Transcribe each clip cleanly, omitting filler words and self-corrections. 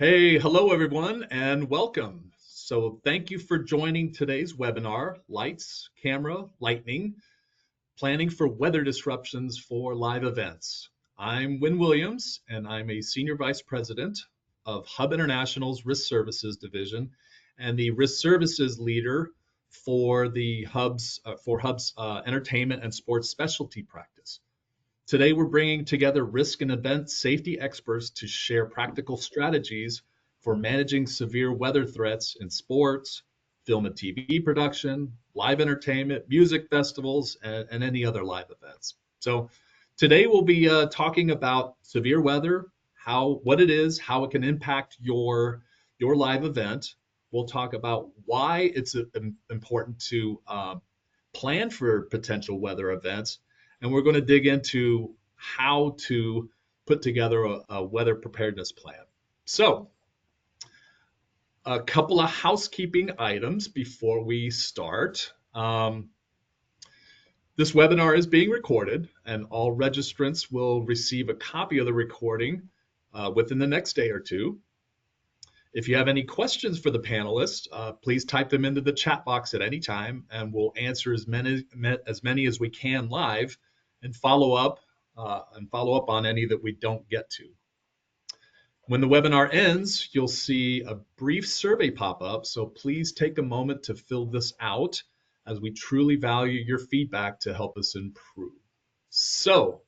Hey, hello everyone, and welcome. So thank you for joining today's webinar, Lights, Camera, Lightning, Planning for Weather Disruptions for Live Events. I'm Wynn Williams, and I'm a Senior Vice President of Hub International's Risk Services Division and the Risk Services Leader for the Hub's Entertainment and Sports Specialty Practice. Today, we're bringing together risk and event safety experts to share practical strategies for managing severe weather threats in sports, film and TV production, live entertainment, music festivals, and any other live events. So today we'll be talking about severe weather, what it is, how it can impact your live event. We'll talk about why it's important to plan for potential weather events, and we're going to dig into how to put together a weather preparedness plan. So, a couple of housekeeping items before we start. This webinar is being recorded, and all registrants will receive a copy of the recording within the next day or two. If you have any questions for the panelists, please type them into the chat box at any time, and we'll answer as many as we can live, and follow up on any that we don't get to. When the webinar ends, you'll see a brief survey pop up, so please take a moment to fill this out, as we truly value your feedback to help us improve. So,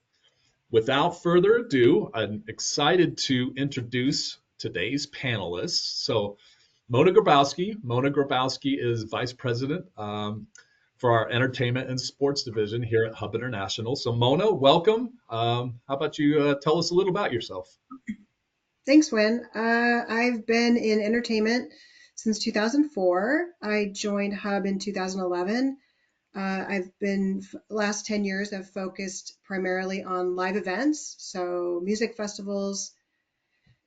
without further ado, I'm excited to introduce today's panelists. So, Mona Grabowski is Vice President for our Entertainment and Sports Division here at Hub International. So, Mona, welcome. How about you tell us a little about yourself? Thanks, Wynn. I've been in entertainment since 2004. I joined Hub in 2011. Last 10 years, I've focused primarily on live events, so music festivals,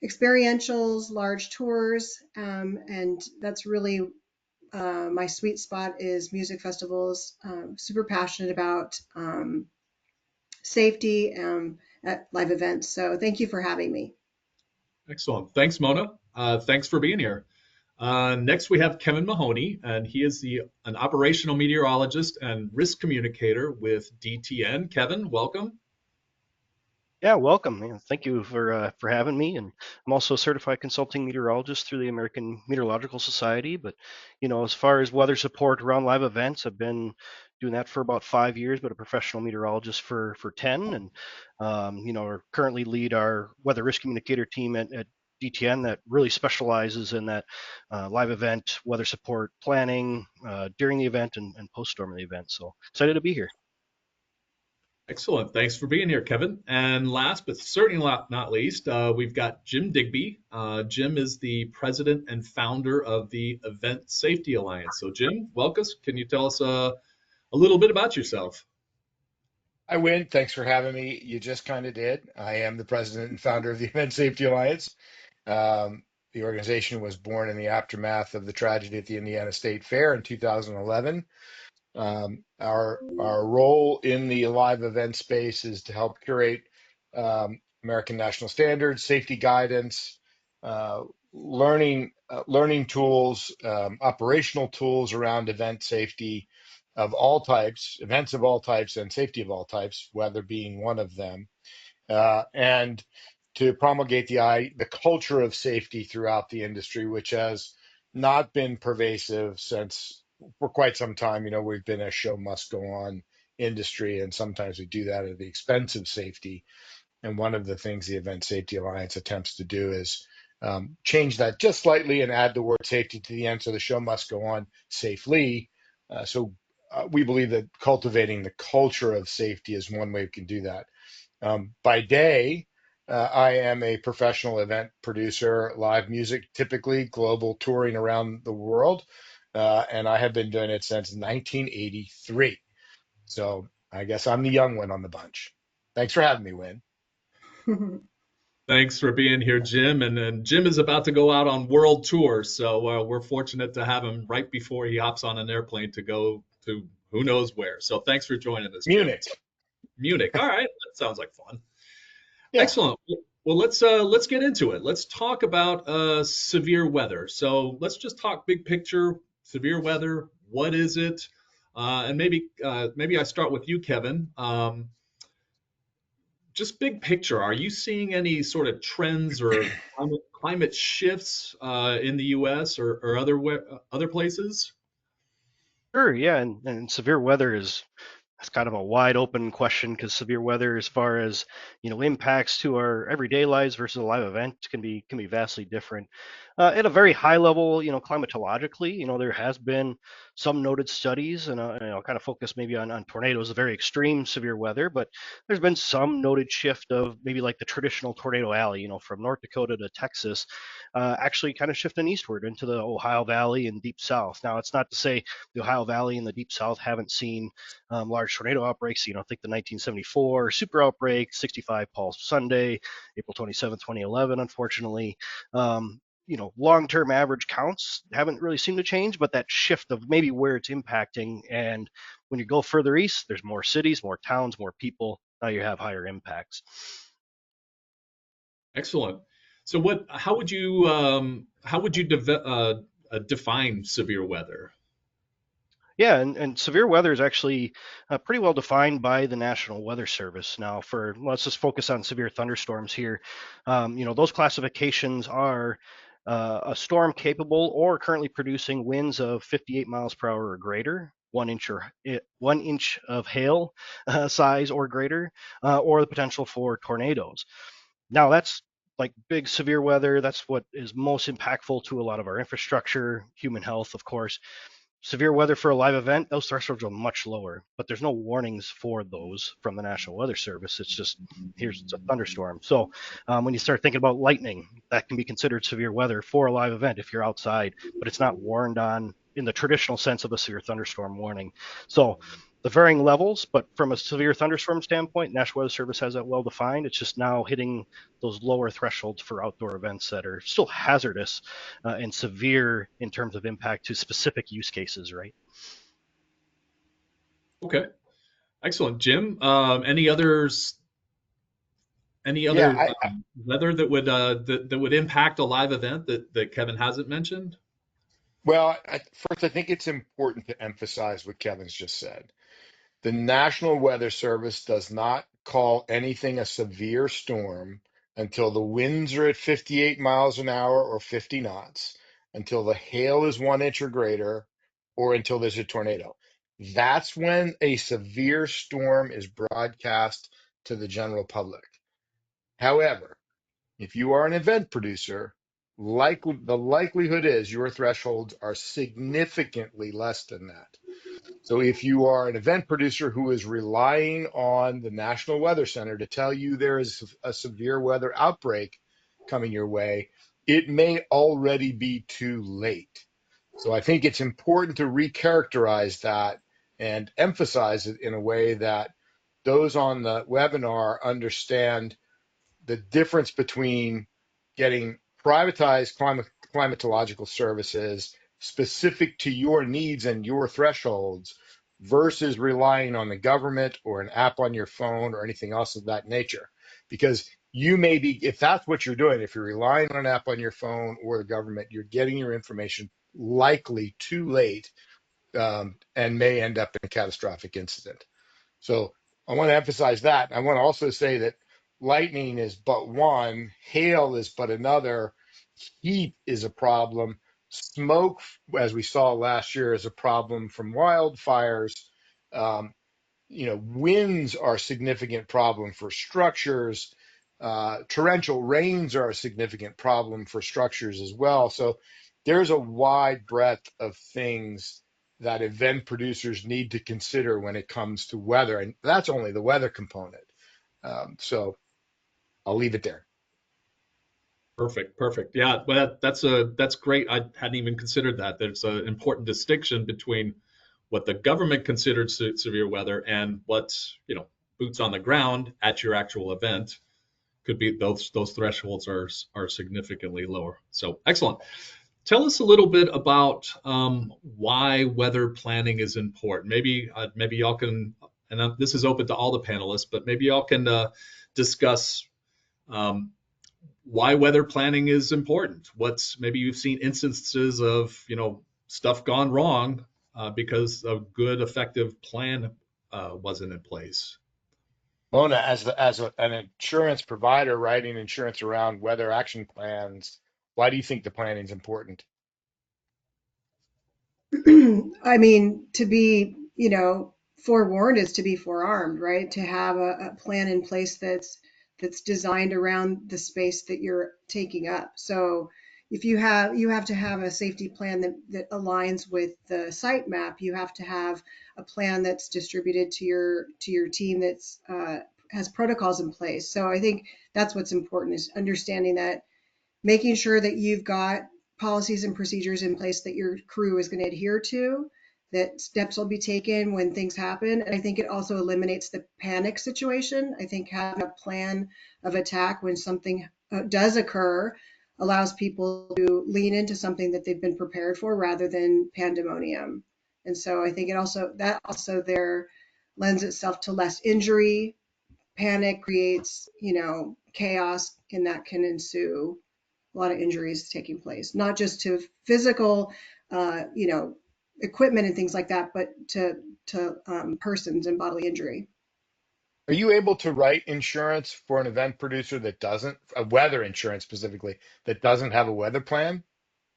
experientials, large tours, and that's really my sweet spot is music festivals. Super passionate about safety at live events. So thank you for having me. Excellent. Thanks, Mona. Thanks for being here. Next, we have Kevin Mahoney, and he is an operational meteorologist and risk communicator with DTN. Kevin, welcome. Yeah, welcome. Thank you for having me. And I'm also a certified consulting meteorologist through the American Meteorological Society. But as far as weather support around live events, I've been doing that for about 5 years, but a professional meteorologist for 10. And currently lead our weather risk communicator team at DTN that really specializes in that live event weather support planning during the event and post-storm of the event. So excited to be here. Excellent. Thanks for being here, Kevin. And last but certainly not least, we've got Jim Digby. Jim is the president and founder of the Event Safety Alliance. So, Jim, welcome. Can you tell us a little bit about yourself? Hi, Wynn. Thanks for having me. You just kind of did. I am the president and founder of the Event Safety Alliance. The organization was born in the aftermath of the tragedy at the Indiana State Fair in 2011. Our role in the live event space is to help curate American national standards, safety guidance, learning tools, operational tools around event safety of all types, events of all types, and safety of all types, weather being one of them, and to promulgate the culture of safety throughout the industry, which has not been pervasive since for quite some time. We've been a show must go on industry, and sometimes we do that at the expense of safety. And one of the things the Event Safety Alliance attempts to do is change that just slightly and add the word safety to the end, so the show must go on safely. We believe that cultivating the culture of safety is one way we can do that. By day, I am a professional event producer, live music, typically global touring around the world. And I have been doing it since 1983. So I guess I'm the young one on the bunch. Thanks for having me, Wynn. Thanks for being here, Jim. And Jim is about to go out on world tour, so we're fortunate to have him right before he hops on an airplane to go to who knows where. So thanks for joining us, Munich. Jim. Munich. All right, that sounds like fun. Yeah. Excellent. Well, let's get into it. Let's talk about severe weather. So let's just talk big picture. Severe weather. What is it? And maybe I start with you, Kevin. Just big picture. Are you seeing any sort of trends or climate shifts in the U.S. or other places? Sure, yeah, and severe weather is that's kind of a wide open question because severe weather, as far as impacts to our everyday lives versus a live event, can be vastly different. At a very high level, climatologically, there has been some noted studies, and I'll kind of focus maybe on tornadoes, the very extreme severe weather, but there's been some noted shift of maybe like the traditional tornado alley, from North Dakota to Texas, actually kind of shifting eastward into the Ohio Valley and Deep South. Now, it's not to say the Ohio Valley and the Deep South haven't seen large tornado outbreaks. Think the 1974 super outbreak, 65 Palm Sunday, April 27, 2011, unfortunately. Long-term average counts haven't really seemed to change, but that shift of maybe where it's impacting, and when you go further east, there's more cities, more towns, more people. Now you have higher impacts. Excellent. So how would you define severe weather? Yeah, and severe weather is actually pretty well defined by the National Weather Service. Now, let's just focus on severe thunderstorms here. Those classifications are a storm capable or currently producing winds of 58 miles per hour or greater, 1 inch of hail size or greater, or the potential for tornadoes. Now, that's like big severe weather. That's what is most impactful to a lot of our infrastructure, human health, of course. Severe weather for a live event, those thresholds are much lower, but there's no warnings for those from the National Weather Service. It's just, here's a thunderstorm. So when you start thinking about lightning, that can be considered severe weather for a live event if you're outside, but it's not warned on in the traditional sense of a severe thunderstorm warning. So the varying levels, but from a severe thunderstorm standpoint, National Weather Service has that well defined. It's just now hitting those lower thresholds for outdoor events that are still hazardous and severe in terms of impact to specific use cases, right? Okay, excellent, Jim. Any Yeah, other weather that would impact a live event that Kevin hasn't mentioned? first, I think it's important to emphasize what Kevin's just said. The National Weather Service does not call anything a severe storm until the winds are at 58 miles an hour or 50 knots, until the hail is 1 inch or greater, or until there's a tornado. That's when a severe storm is broadcast to the general public. However, if you are an event producer, the likelihood is your thresholds are significantly less than that. So if you are an event producer who is relying on the National Weather Center to tell you there is a severe weather outbreak coming your way, it may already be too late. So I think it's important to recharacterize that and emphasize it in a way that those on the webinar understand the difference between getting privatized climatological services specific to your needs and your thresholds versus relying on the government or an app on your phone or anything else of that nature. Because you may be, if that's what you're doing, if you're relying on an app on your phone or the government, you're getting your information likely too late, and may end up in a catastrophic incident. So I want to emphasize that. I want to also say that lightning is but one, hail is but another, heat is a problem, smoke, as we saw last year, is a problem from wildfires. Um, winds are a significant problem for structures. Torrential rains are a significant problem for structures as well. So there's a wide breadth of things that event producers need to consider when it comes to weather. And that's only the weather component. So I'll leave it there. Perfect, perfect. Yeah, well, that's great. I hadn't even considered that. There's an important distinction between what the government considers severe weather and what, boots on the ground at your actual event could be. Those thresholds are significantly lower. So excellent. Tell us a little bit about why weather planning is important. Maybe y'all can, and this is open to all the panelists, but maybe y'all can discuss. why weather planning is important. Maybe you've seen instances of, stuff gone wrong because a good, effective plan wasn't in place. Mona, an insurance provider writing insurance around weather action plans, why do you think the planning is important? I mean, to be, forewarned is to be forearmed, right? To have a plan in place that's designed around the space that you're taking up. So if you have to have a safety plan that aligns with the site map. You have to have a plan that's distributed to your team that's has protocols in place. So I think that's what's important, is understanding that, making sure that you've got policies and procedures in place that your crew is going to adhere to, that steps will be taken when things happen. And I think it also eliminates the panic situation. I think having a plan of attack when something does occur allows people to lean into something that they've been prepared for rather than pandemonium. And so I think that also there lends itself to less injury. Panic creates, chaos, and that can ensue a lot of injuries taking place, not just to physical, equipment and things like that, but to persons and bodily injury. Are you able to write insurance for an event producer that doesn't, a weather insurance specifically, that doesn't have a weather plan?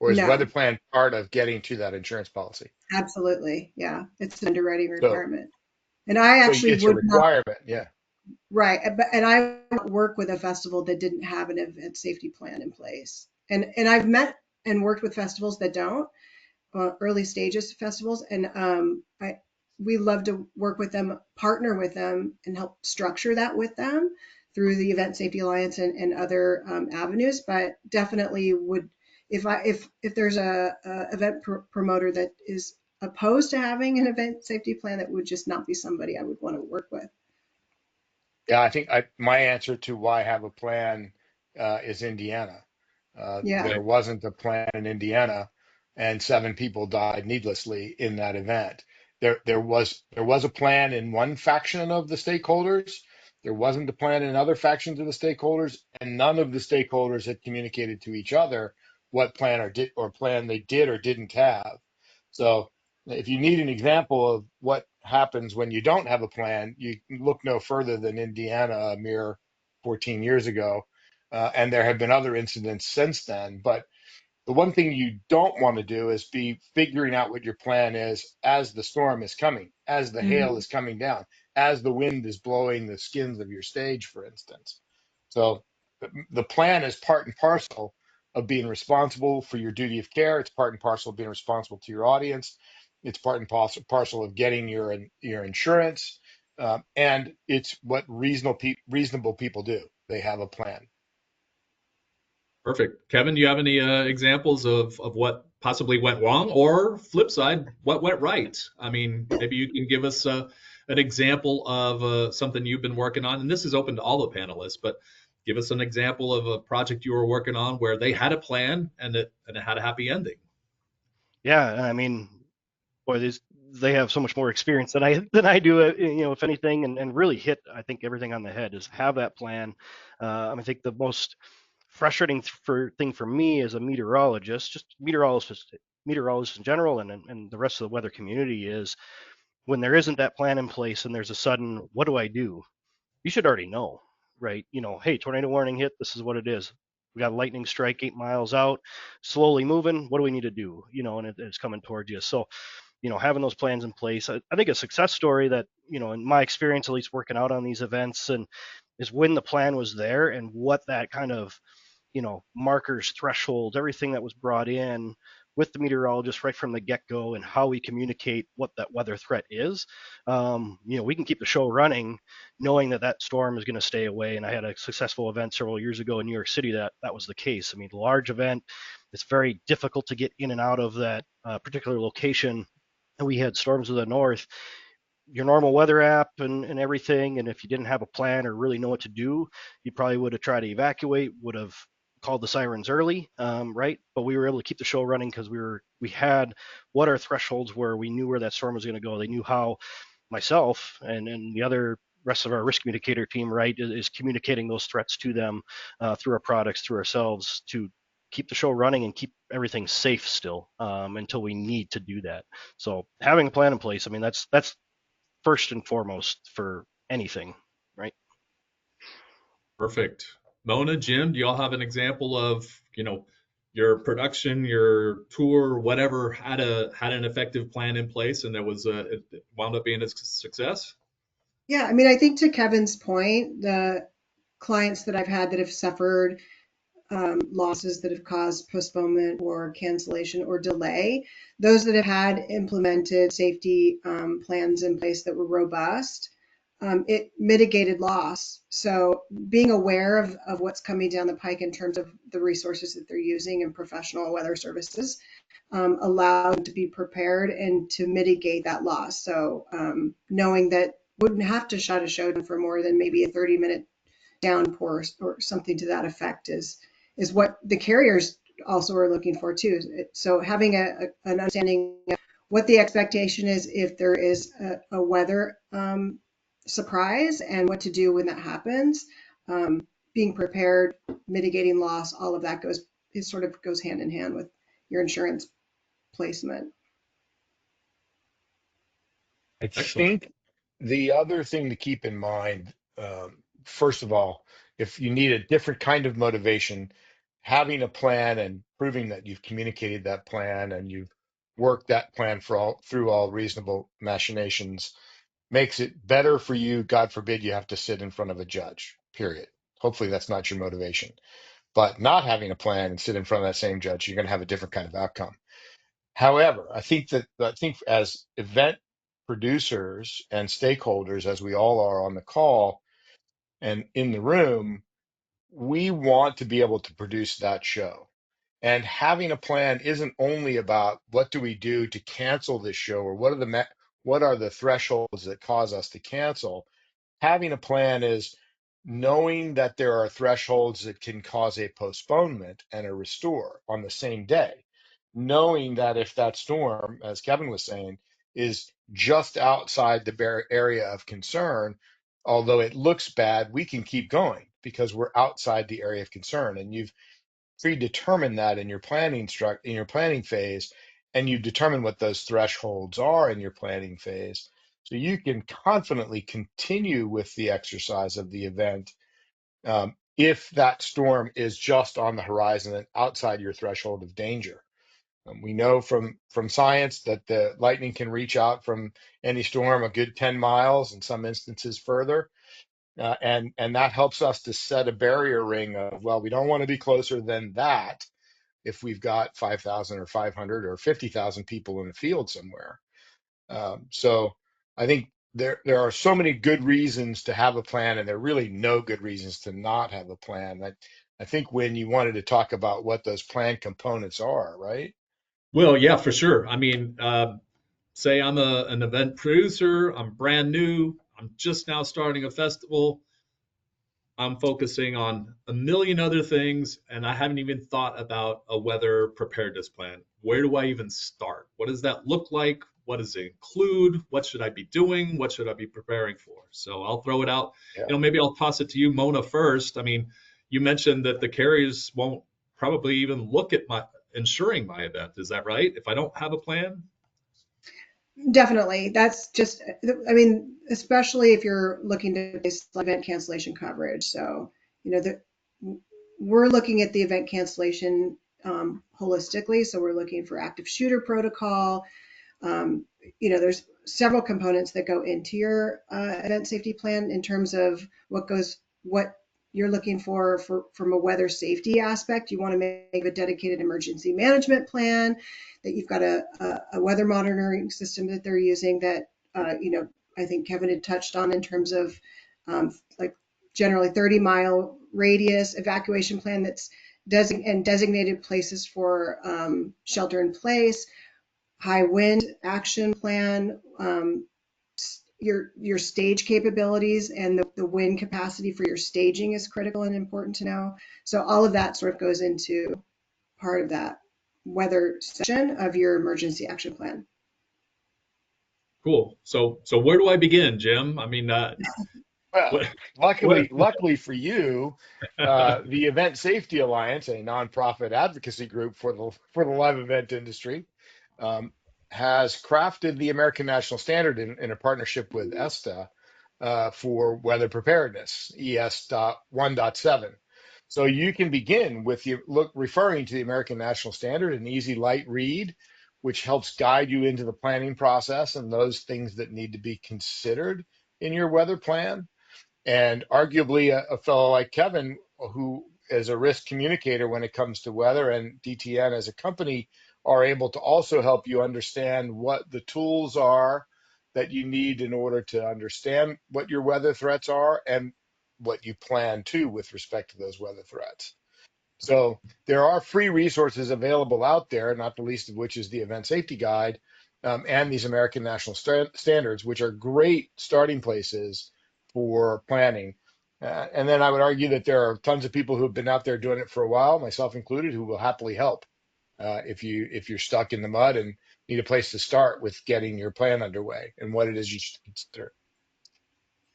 Or is weather No, plan part of getting to that insurance policy? absolutely. Yeah. It's an underwriting So, requirement. And I so actually it's a would not, requirement. Yeah. right. And I would work with a festival that didn't have an event safety plan in place. And I've met and worked with festivals that don't, early stages festivals. And we love to work with them, partner with them, and help structure that with them through the Event Safety Alliance and other avenues. But definitely would, if there's a event promoter that is opposed to having an event safety plan, that would just not be somebody I would want to work with. Yeah, I think my answer to why have a plan is Indiana. Yeah. There Right. wasn't a plan in Indiana, and 7 people died needlessly in that event. There was a plan in one faction of the stakeholders. There wasn't a plan in other factions of the stakeholders, and none of the stakeholders had communicated to each other what plan or plan they did or didn't have. So if you need an example of what happens when you don't have a plan, you look no further than Indiana a mere 14 years ago. And there have been other incidents since then. But the one thing you don't want to do is be figuring out what your plan is as the storm is coming, as the hail Mhm. is coming down, as the wind is blowing the skins of your stage, for instance. So the plan is part and parcel of being responsible for your duty of care. It's part and parcel of being responsible to your audience. It's part and parcel of getting your insurance. And it's what reasonable people do. They have a plan. Perfect. Kevin, do you have any examples of what possibly went wrong, or flip side, what went right? I mean, maybe you can give us an example of something you've been working on, and this is open to all the panelists, but give us an example of a project you were working on where they had a plan and it had a happy ending. Yeah, I mean, boy, they have so much more experience than I do. If anything, and really hit, I think, everything on the head. Is have that plan. I think the most frustrating thing for me as a meteorologist, just meteorologists in general, and the rest of the weather community, is when there isn't that plan in place and there's a sudden, what do I do? You should already know, right? Hey, tornado warning hit. This is what it is. We got a lightning strike 8 miles out, slowly moving. What do we need to do? And it's coming towards you. So, having those plans in place, I think a success story that, in my experience, at least working out on these events, and is when the plan was there and what that kind of, markers, thresholds, everything that was brought in with the meteorologist right from the get-go, and how we communicate what that weather threat is. We can keep the show running knowing that that storm is going to stay away. And I had a successful event several years ago in New York City that was the case. I mean, large event, it's very difficult to get in and out of that particular location. And we had storms to the north, your normal weather app and everything. And if you didn't have a plan or really know what to do, you probably would have tried to evacuate, would have called the sirens early, right? But we were able to keep the show running because we had what our thresholds were. We knew where that storm was going to go. They knew how myself and the other rest of our risk communicator team, right, is communicating those threats to them through our products, through ourselves, to keep the show running and keep everything safe still until we need to do that. So having a plan in place, I mean, that's first and foremost for anything, right? Perfect. Mona, Jim, do you all have an example of, your production, your tour, whatever had an effective plan in place and it wound up being a success? Yeah, I mean, I think to Kevin's point, the clients that I've had that have suffered losses that have caused postponement or cancellation or delay, those that have had implemented safety plans in place that were robust, it mitigated loss. So being aware of what's coming down the pike in terms of the resources that they're using and professional weather services allow them to be prepared and to mitigate that loss. So knowing that wouldn't have to shut a show down for more than maybe a 30-minute downpour or something to that effect is what the carriers also are looking for too. So having an understanding of what the expectation is if there is a weather surprise and what to do when that happens, being prepared, mitigating loss, all of that sort of goes hand in hand with your insurance placement. I Excellent. think the other thing to keep in mind, first of all, if you need a different kind of motivation, having a plan and proving that you've communicated that plan and you've worked that plan through all reasonable machinations makes it better for you. God forbid you have to sit in front of a judge, period. Hopefully that's not your motivation. But not having a plan and sit in front of that same judge, you're going to have a different kind of outcome. However, I think as event producers and stakeholders, as we all are on the call and in the room, we want to be able to produce that show. And having a plan isn't only about what do we do to cancel this show or what are the thresholds that cause us to cancel. Having a plan is knowing that there are thresholds that can cause a postponement and a restore on the same day. Knowing that if that storm, as Kevin was saying, is just outside the area of concern, although it looks bad, we can keep going because we're outside the area of concern. And you've predetermined that in your planning phase, and you determine what those thresholds are in your planning phase. So you can confidently continue with the exercise of the event if that storm is just on the horizon and outside your threshold of danger. We know from science that the lightning can reach out from any storm a good 10 miles, in some instances further. And that helps us to set a barrier ring of, well, we don't want to be closer than that if we've got 5,000 or 500 or 50,000 people in a field somewhere. So I think there are so many good reasons to have a plan, and there are really no good reasons to not have a plan. I think when you wanted to talk about what those plan components are, right? Well, yeah, for sure. I mean, say I'm an event producer, I'm brand new, I'm just now starting a festival. I'm focusing on a million other things, and I haven't even thought about a weather preparedness plan. Where do I even start? What does that look like? What does it include? What should I be doing? What should I be preparing for? So I'll throw it out. Yeah. Maybe I'll toss it to you, Mona, first. I mean, you mentioned that the carriers won't probably even look at my insuring my event. Is that right? If I don't have a plan? Definitely. That's just, I mean, especially if you're looking to place event cancellation coverage. So, we're looking at the event cancellation holistically. So we're looking for active shooter protocol. There's several components that go into your event safety plan in terms of what you're looking for from a weather safety aspect. You want to make a dedicated emergency management plan, that you've got a weather monitoring system that they're using that, I think Kevin had touched on in terms of like generally 30-mile radius evacuation plan that's designated places for shelter in place, high wind action plan, your stage capabilities and the wind capacity for your staging is critical and important to know. So all of that sort of goes into part of that weather section of your emergency action plan. Cool. So where do I begin, Jim? I mean, Well, What, what, luckily for you, the Event Safety Alliance, a nonprofit advocacy group for the live event industry, um, has crafted the American National Standard in a partnership with ESTA for weather preparedness, ES.1.7. So you can begin with referring to the American National Standard, an easy, light read, which helps guide you into the planning process and those things that need to be considered in your weather plan. And arguably, a fellow like Kevin, who is a risk communicator when it comes to weather, and DTN as a company are able to also help you understand what the tools are that you need in order to understand what your weather threats are and what you plan to with respect to those weather threats. So there are free resources available out there, not the least of which is the Event Safety Guide and these American National Standards, which are great starting places for planning. And then I would argue that there are tons of people who have been out there doing it for a while, myself included, who will happily help if you're stuck in the mud and need a place to start with getting your plan underway and what it is you should consider.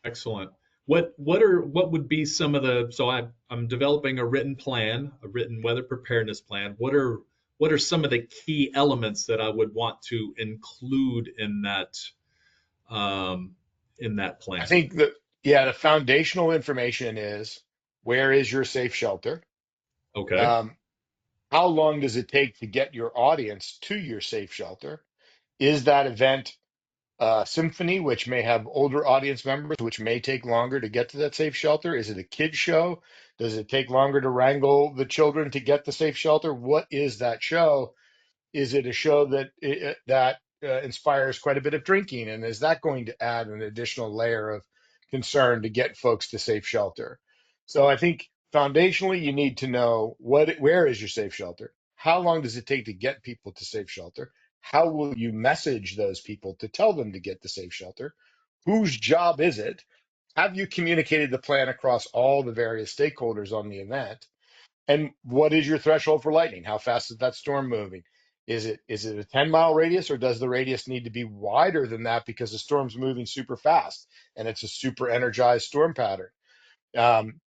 excellent. What would be some of the, so I'm developing a written plan, a written weather preparedness plan. What are some of the key elements that I would want to include um, in that I plan? think that, yeah, the foundational information is where is your safe shelter? Okay. Um, how long does it take to get your audience to your safe shelter? Is that event symphony, which may have older audience members, which may take longer to get to that safe shelter? Is it a kid show? Does it take longer to wrangle the children to get the safe shelter? What is that show? Is it a show that inspires quite a bit of drinking, and is that going to add an additional layer of concern to get folks to safe shelter? So I think foundationally, you need to know where is your safe shelter? How long does it take to get people to safe shelter? How will you message those people to tell them to get to safe shelter? Whose job is it? Have you communicated the plan across all the various stakeholders on the event? And what is your threshold for lightning? How fast is that storm moving? Is it a 10-mile radius, or does the radius need to be wider than that because the storm's moving super fast and it's a super energized storm pattern? Um,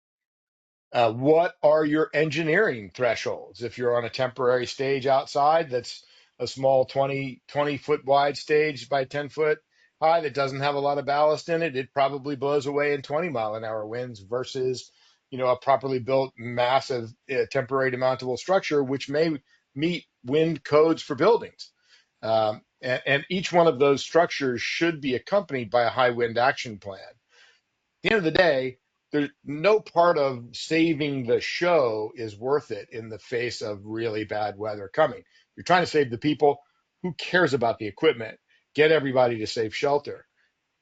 what are your engineering thresholds? If you're on a temporary stage outside that's a small 20 foot wide stage by 10 foot high that doesn't have a lot of ballast in it, it probably blows away in 20-mile-an-hour winds versus, a properly built, massive temporary demountable structure, which may meet wind codes for buildings. And each one of those structures should be accompanied by a high wind action plan. The end of the day, there's no part of saving the show is worth it in the face of really bad weather coming. You're trying to save the people. Who cares about the equipment? Get everybody to safe shelter.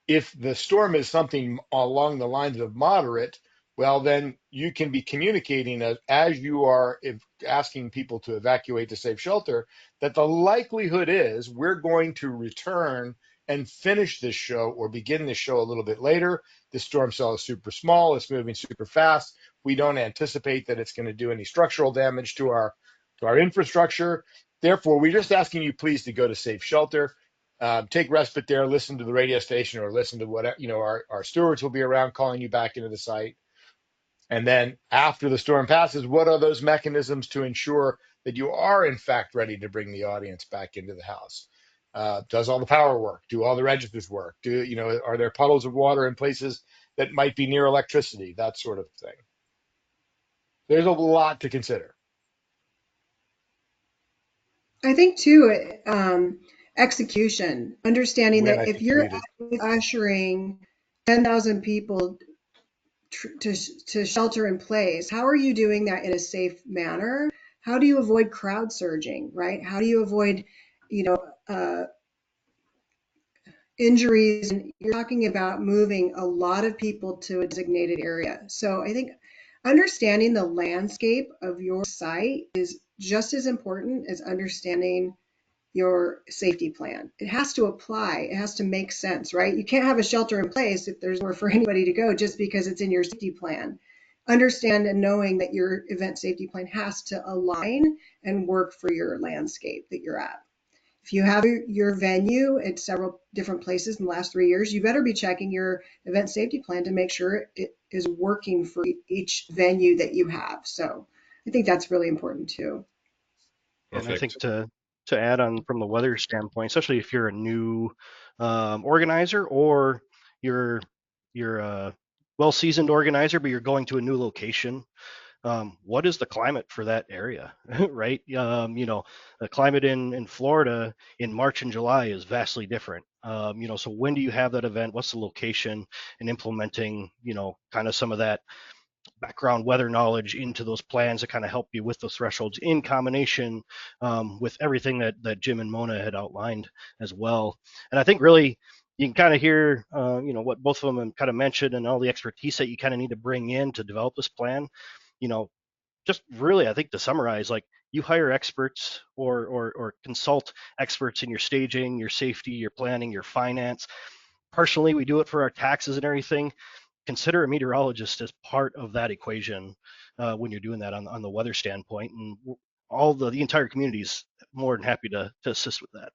If the storm is something along the lines of moderate, well, then you can be communicating as you are asking people to evacuate to safe shelter, that the likelihood is we're going to return and finish this show or begin this show a little bit later. The storm cell is super small. It's moving super fast. We don't anticipate that it's going to do any structural damage to our infrastructure. Therefore, we're just asking you please to go to safe shelter. Take respite there, listen to the radio station or listen to what, our stewards will be around calling you back into the site. And then after the storm passes, what are those mechanisms to ensure that you are in fact ready to bring the audience back into the house? Does all the power work? Do all the registers work? Are there puddles of water in places that might be near electricity? That sort of thing. There's a lot to consider. I think too, execution, understanding When that I if think you're muted. ushering 10,000 people to shelter in place, how are you doing that in a safe manner? How do you avoid crowd surging, right? How do you avoid, you know, uh, injuries? You're talking about moving a lot of people to a designated area. So I think understanding the landscape of your site is just as important as understanding your safety plan. It has to apply. It has to make sense, right? You can't have a shelter in place if there's nowhere for anybody to go just because it's in your safety plan. Understand and knowing that your event safety plan has to align and work for your landscape that you're at. if you have your venue at several different places in the last 3 years, you better be checking your event safety plan to make sure it is working for each venue that you have. So I think that's really important too. And I think Perfect. to add on from the weather standpoint, especially if you're a new organizer, or you're a well-seasoned organizer, but you're going to a new location, what is the climate for that area, right? The climate in Florida in March and July is vastly different. So when do you have that event? What's the location? And implementing, kind of some of that background weather knowledge into those plans to kind of help you with those thresholds, in combination with everything that Jim and Mona had outlined as well. And I think really you can kind of hear, what both of them kind of mentioned, and all the expertise that you kind of need to bring in to develop this plan. Just really, I think, to summarize, like, you hire experts, or consult experts in your staging, your safety, your planning, your finance. Personally, we do it for our taxes and everything. Consider a meteorologist as part of that equation when you're doing that on the weather standpoint, and all the entire community is more than happy to assist with that.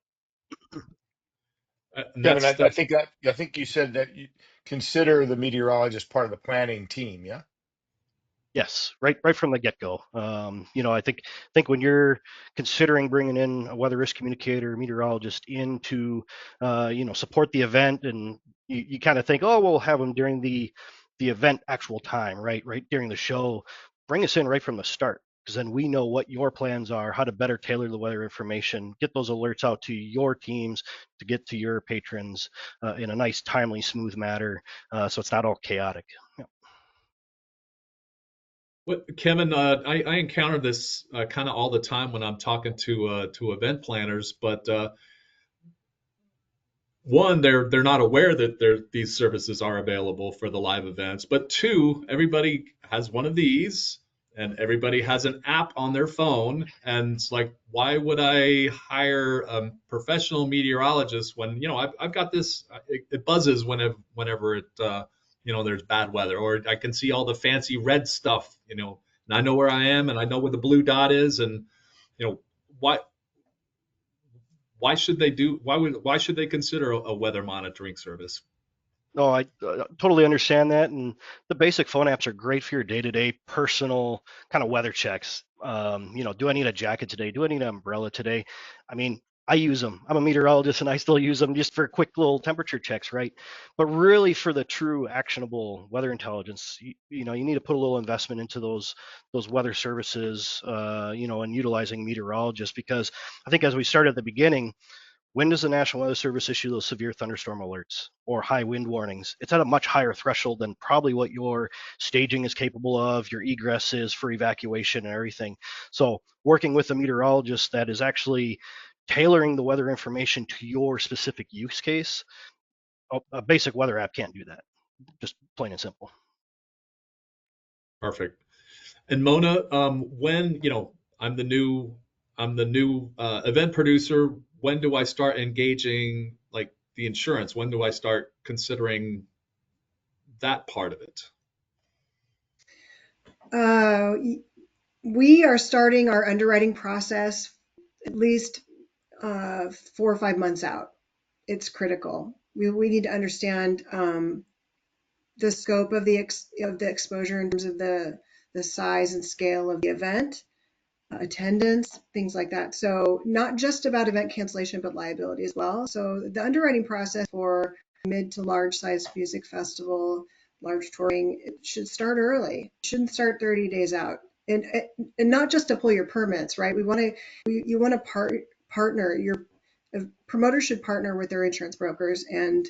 And Kevin, that's I think you said that you consider the meteorologist part of the planning team. Yeah. Yes, right from the get-go. I think when you're considering bringing in a weather risk communicator, meteorologist in to, support the event, and you kind of think, oh, we'll have them during the event actual time, right during the show. Bring us in right from the start, because then we know what your plans are, how to better tailor the weather information, get those alerts out to your teams to get to your patrons in a nice, timely, smooth manner, so it's not all chaotic. Yeah. what, Kevin. I encounter this kind of all the time when I'm talking to event planners, but one, they're not aware that these services are available for the live events. But two, everybody has one of these, and everybody has an app on their phone. And it's like, why would I hire a professional meteorologist when I've got this? It buzzes whenever there's bad weather, or I can see all the fancy red stuff, and I know where I am, and I know where the blue dot is, and you know why why should they consider a weather monitoring service? No, I totally understand that, and the basic phone apps are great for your day-to-day personal kind of weather checks. Do I need a jacket today? Do I need an umbrella today? I mean, I use them. I'm a meteorologist, and I still use them just for quick little temperature checks, right? But really, for the true actionable weather intelligence, you need to put a little investment into those weather services, and utilizing meteorologists, because I think, as we started at the beginning, when does the National Weather Service issue those severe thunderstorm alerts or high wind warnings? It's at a much higher threshold than probably what your staging is capable of, your egress is for evacuation and everything. So working with a meteorologist that is actually tailoring the weather information to your specific use case, a basic weather app can't do that. Just plain and simple. Perfect. And Mona, when I'm the new event producer. When do I start engaging, like, the insurance? When do I start considering that part of it? Uh, we are starting our underwriting process at least 4 or 5 months out. It's critical. We need to understand the scope of the exposure in terms of the size and scale of the event, attendance, things like that. So not just about event cancellation, but liability as well. So the underwriting process for mid to large size music festival, large touring, it should start early. It shouldn't start 30 days out. And not just to pull your permits, right? You want to partner. Your promoter should partner with their insurance brokers and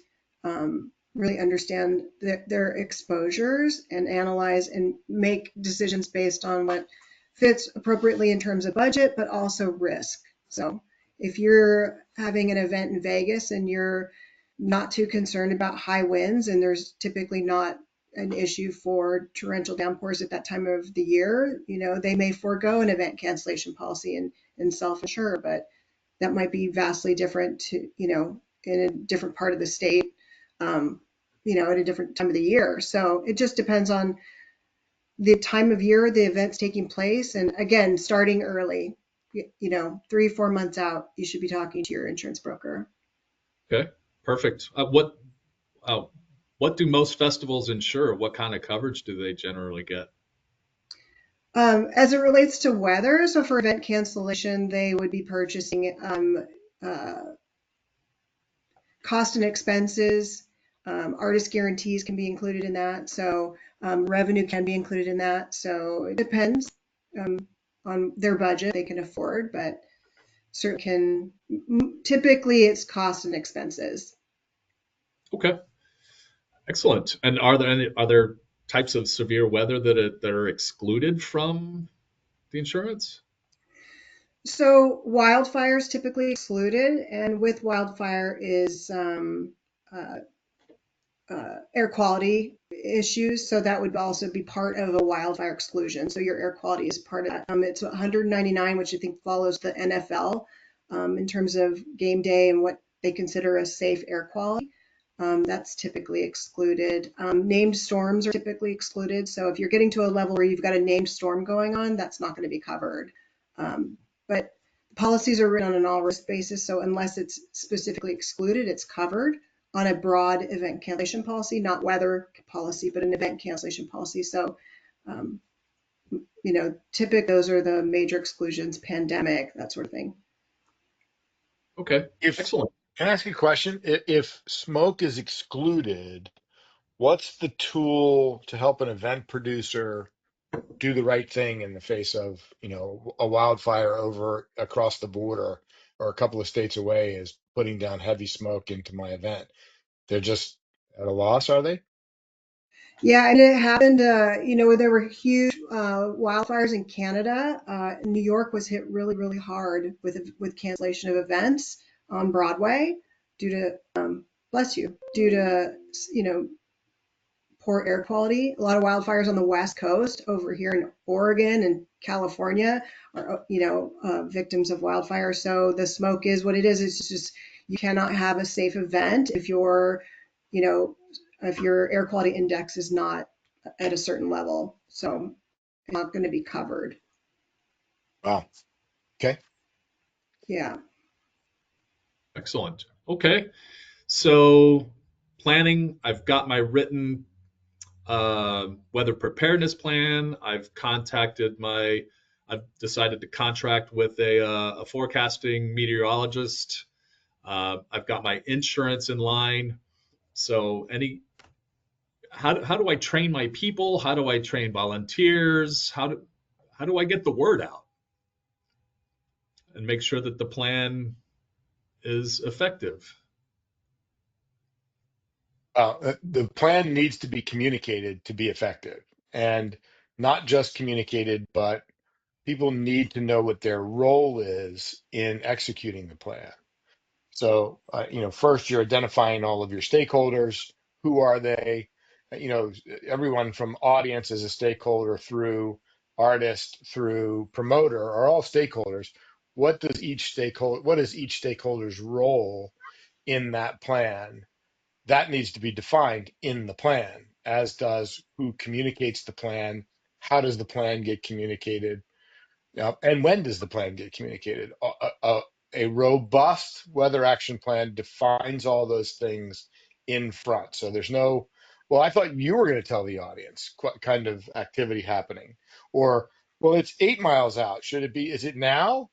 really understand their exposures and analyze and make decisions based on what fits appropriately in terms of budget, but also risk. So if you're having an event in Vegas and you're not too concerned about high winds, and there's typically not an issue for torrential downpours at that time of the year, they may forego an event cancellation policy and self-insure, but that might be vastly different in a different part of the state, at a different time of the year. So it just depends on the time of year the event's taking place, and again, starting early. 3-4 months out, you should be talking to your insurance broker. Okay, perfect. What do most festivals insure? What kind of coverage do they generally get? As it relates to weather, so for event cancellation, they would be purchasing uh, cost and expenses. Artist guarantees can be included in that. So revenue can be included in that. So it depends on their budget they can afford, but certainly typically it's cost and expenses. Okay, excellent. And are there any other types of severe weather that are excluded from the insurance? So wildfires typically excluded, and with wildfire is uh, air quality issues. So that would also be part of a wildfire exclusion. So your air quality is part of that. It's 199, which I think follows the NFL in terms of game day and what they consider a safe air quality. That's typically excluded. Named storms are typically excluded. So if you're getting to a level where you've got a named storm going on, that's not going to be covered. But policies are written on an all risk basis. So unless it's specifically excluded, it's covered on a broad event cancellation policy, not weather policy, but an event cancellation policy. So, typically those are the major exclusions, pandemic, that sort of thing. Okay, If excellent. Can I ask you a question? If smoke is excluded, what's the tool to help an event producer do the right thing in the face of, a wildfire over across the border or a couple of states away is putting down heavy smoke into my event? They're just at a loss, are they? Yeah, and it happened, when there were huge wildfires in Canada. New York was hit really, really hard with cancellation of events on Broadway due to, bless you, due to, poor air quality. A lot of wildfires on the West Coast over here in Oregon and California are, victims of wildfire. So the smoke is what it is. It's just you cannot have a safe event you know, if your air quality index is not at a certain level. So it's not going to be covered. Wow. Okay. Yeah. Excellent. Okay, so planning, I've got my written weather preparedness plan. I've decided to contract with a forecasting meteorologist. I've got my insurance in line. So how do I train my people? How do I train volunteers? How do I get the word out and make sure that the plan is effective? The plan needs to be communicated to be effective, and not just communicated, but people need to know what their role is in executing the plan. So, first you're identifying all of your stakeholders. Who are they? Everyone from audience as a stakeholder through artist through promoter are all stakeholders. What is each stakeholder's role in that plan? That needs to be defined in the plan, as does who communicates the plan, how does the plan get communicated, and when does the plan get communicated? A robust weather action plan defines all those things in front. So there's no, well, I thought you were going to tell the audience what kind of activity happening, or, well, it's 8 miles out. Should it be, is it now?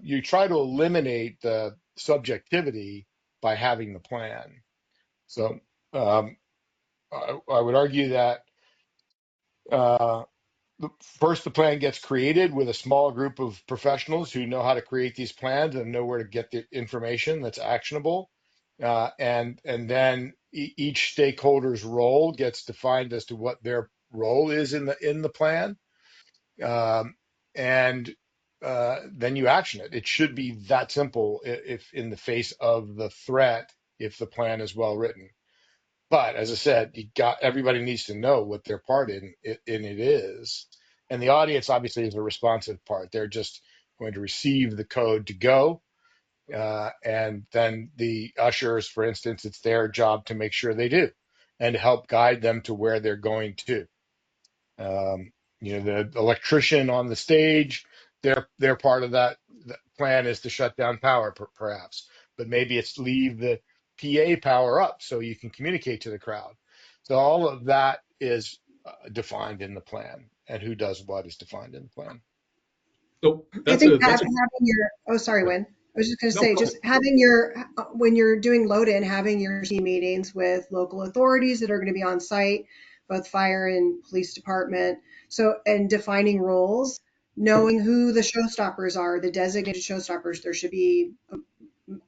You try to eliminate the subjectivity by having the plan. So um, I would argue that uh, first the plan gets created with a small group of professionals who know how to create these plans and know where to get the information that's actionable. And then each stakeholder's role gets defined as to what their role is in the plan. Um, and then you action it. It should be that simple if in the face of the threat, if the plan is well written. But as I said, everybody needs to know what their part in it is, and the audience obviously is a responsive part. They're just going to receive the code to go, and then the ushers, for instance, it's their job to make sure they do, and to help guide them to where they're going to. The electrician on the stage, their part of that plan is to shut down power, perhaps, but maybe it's leave the PA power up so you can communicate to the crowd. So all of that is defined in the plan, and who does what is defined in the plan. So I that's think a that's a having your, oh, sorry, Wynn. I was just going to no, say, go ahead. just having your, when you're doing load in, having your team meetings with local authorities that are going to be on site, both fire and police department. So, and defining roles, knowing who the showstoppers are, the designated showstoppers, there should be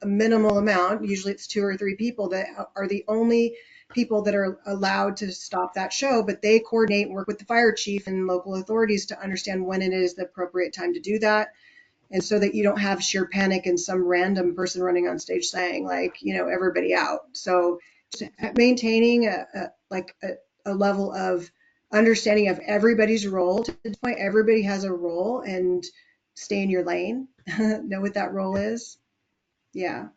a minimal amount. Usually it's 2 or 3 people that are the only people that are allowed to stop that show, but they coordinate and work with the fire chief and local authorities to understand when it is the appropriate time to do that. And so that you don't have sheer panic and some random person running on stage saying like, everybody out. So just maintaining a level of understanding of everybody's role. To the point, everybody has a role, and stay in your lane. Know what that role is. Yeah.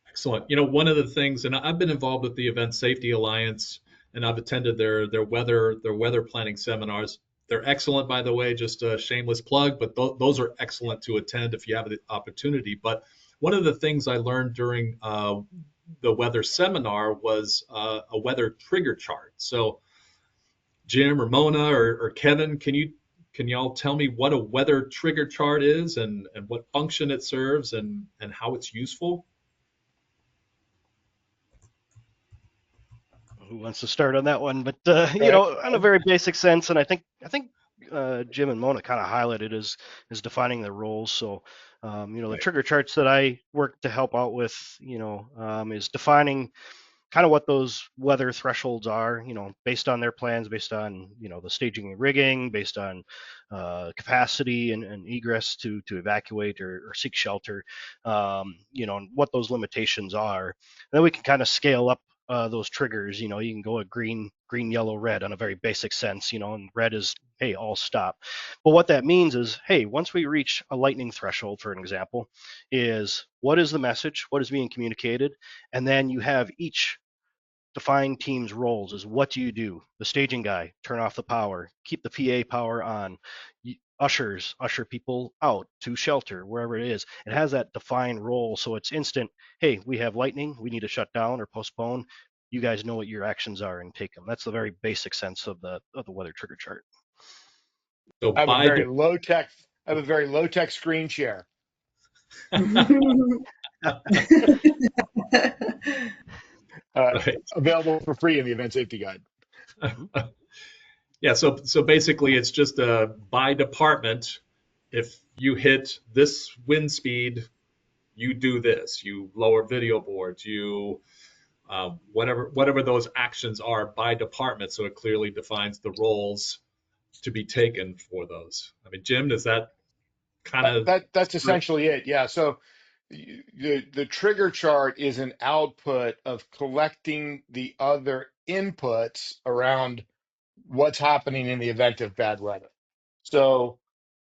Excellent. One of the things, and I've been involved with the Event Safety Alliance, and I've attended their weather planning seminars. They're excellent, by the way. Just a shameless plug, but those are excellent to attend if you have the opportunity. But one of the things I learned during the weather seminar was a weather trigger chart. So, Jim or Mona or Kevin, can y'all tell me what a weather trigger chart is and what function it serves and how it's useful? Who wants to start on that one? But All right. on a very basic sense, and I think Jim and Mona kind of highlighted is defining their roles. So the Right. trigger charts that I work to help out with, is defining kind of what those weather thresholds are, based on their plans, based on, the staging and rigging, based on capacity and egress to evacuate or seek shelter, and what those limitations are. And then we can kind of scale up those triggers. You can go a green, yellow, red on a very basic sense, and red is, hey, all stop. But what that means is, hey, once we reach a lightning threshold, for an example, is what is the message, what is being communicated, and then you have each define teams' roles. Is what do you do? The staging guy, turn off the power, keep the PA power on. Ushers, usher people out to shelter, wherever it is. It has that defined role, so it's instant. Hey, we have lightning. We need to shut down or postpone. You guys know what your actions are and take them. That's the very basic sense of the weather trigger chart. So I have a by very de- low tech. I have a very low tech screen share. right. Available for free in the event safety guide. Yeah, so basically it's just by department, if you hit this wind speed, you do this. You lower video boards, you whatever those actions are by department, so it clearly defines the roles to be taken for those. I mean, Jim, does that kind of That's correct? essentially it. Yeah. So the trigger chart is an output of collecting the other inputs around what's happening in the event of bad weather. So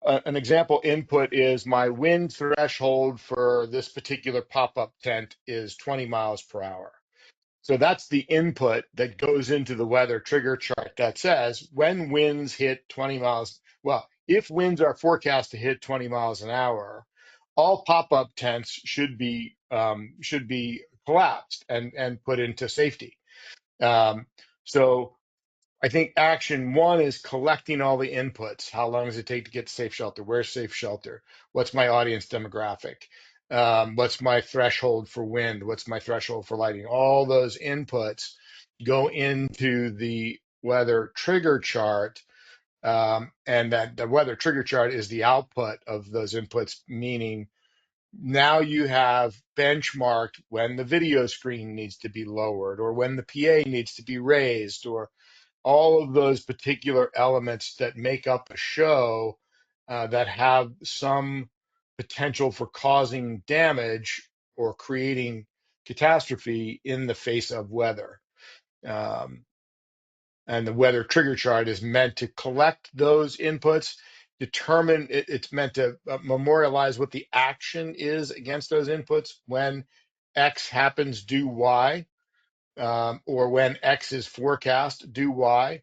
an example input is my wind threshold for this particular pop-up tent is 20 miles per hour. So that's the input that goes into the weather trigger chart that says when winds hit 20 miles, well, if winds are forecast to hit 20 miles an hour, all pop-up tents should be collapsed and put into safety. So I think action one is collecting all the inputs. How long does it take to get to safe shelter? Where's safe shelter? What's my audience demographic? What's my threshold for wind? What's my threshold for lighting? All those inputs go into the weather trigger chart. And that the weather trigger chart is the output of those inputs, meaning now you have benchmarked when the video screen needs to be lowered or when the PA needs to be raised or all of those particular elements that make up a show that have some potential for causing damage or creating catastrophe in the face of weather. Um, and the weather trigger chart is meant to collect those inputs, it's meant to memorialize what the action is against those inputs. When X happens, do Y, or when X is forecast, do Y.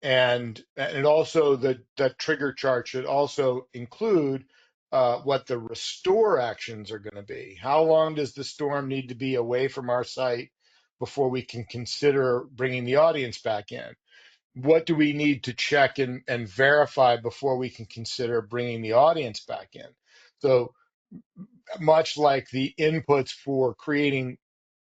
And also the trigger chart should also include what the restore actions are going to be. How long does the storm need to be away from our site before we can consider bringing the audience back in? What do we need to check and verify before we can consider bringing the audience back in? So much like the inputs for creating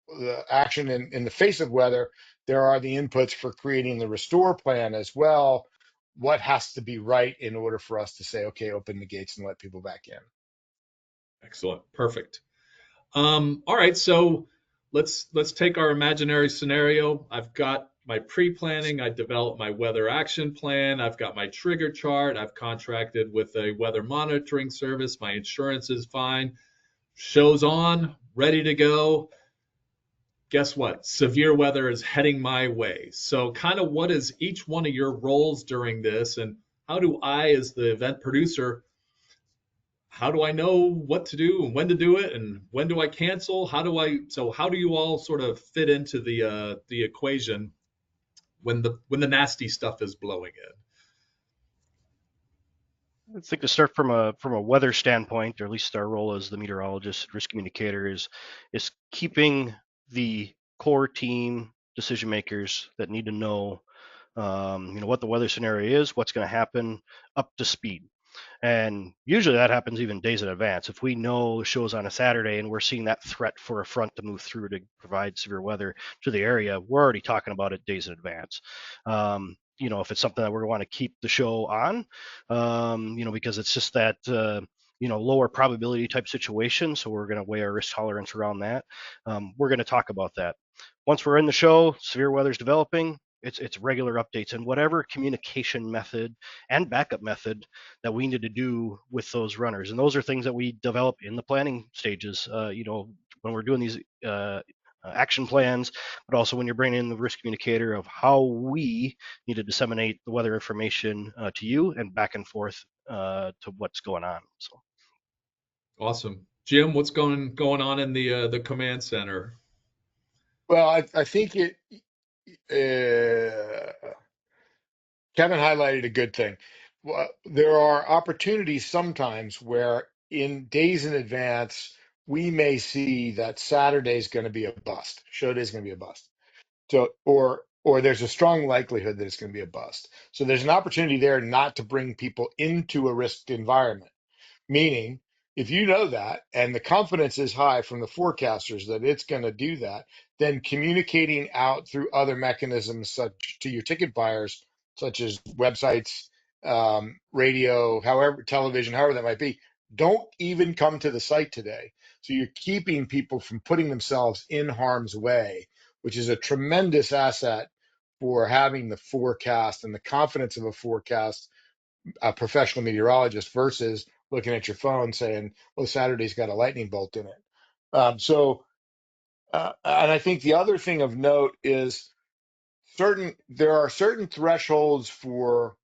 the action in the face of weather, there are the inputs for creating the restore plan as well. What has to be right in order for us to say, okay, open the gates and let people back in? Excellent. Perfect. All right, so let's take our imaginary scenario. I've got my pre-planning, I developed my weather action plan, I've got my trigger chart, I've contracted with a weather monitoring service, my insurance is fine, show's on, ready to go. Guess what? Severe weather is heading my way. So kind of what is each one of your roles during this, and how do I, as the event producer, how do I know what to do and when to do it and when do I cancel? How do you all sort of fit into the equation when the nasty stuff is blowing in? I think to start from a weather standpoint, or at least our role as the meteorologist, risk communicator, is keeping the core team decision makers that need to know, what the weather scenario is, what's going to happen, up to speed. And usually that happens even days in advance. If we know the show's on a Saturday and we're seeing that threat for a front to move through to provide severe weather to the area, we're already talking about it days in advance. If it's something that we're going to keep the show on, because it's just that, lower probability type situation. So we're going to weigh our risk tolerance around that. We're going to talk about that. Once we're in the show, severe weather's developing, it's regular updates and whatever communication method and backup method that we need to do with those runners. And those are things that we develop in the planning stages, when we're doing these action plans, but also when you're bringing in the risk communicator of how we need to disseminate the weather information to you and back and forth to what's going on. So. Awesome. Jim, what's going on in the command center? Well, I think Kevin highlighted a good thing. Well, there are opportunities sometimes where in days in advance, we may see that Saturday is going to be a bust. Show day is going to be a bust. So, or there's a strong likelihood that it's going to be a bust. So there's an opportunity there not to bring people into a risked environment. Meaning, if you know that and the confidence is high from the forecasters that it's going to do that, then communicating out through other mechanisms such to your ticket buyers, such as websites, radio, however, television, however that might be, don't even come to the site today. So you're keeping people from putting themselves in harm's way, which is a tremendous asset for having the forecast and the confidence of a forecast, a professional meteorologist, versus looking at your phone saying, "Oh, Saturday's got a lightning bolt in it." And I think the other thing of note is there are certain thresholds for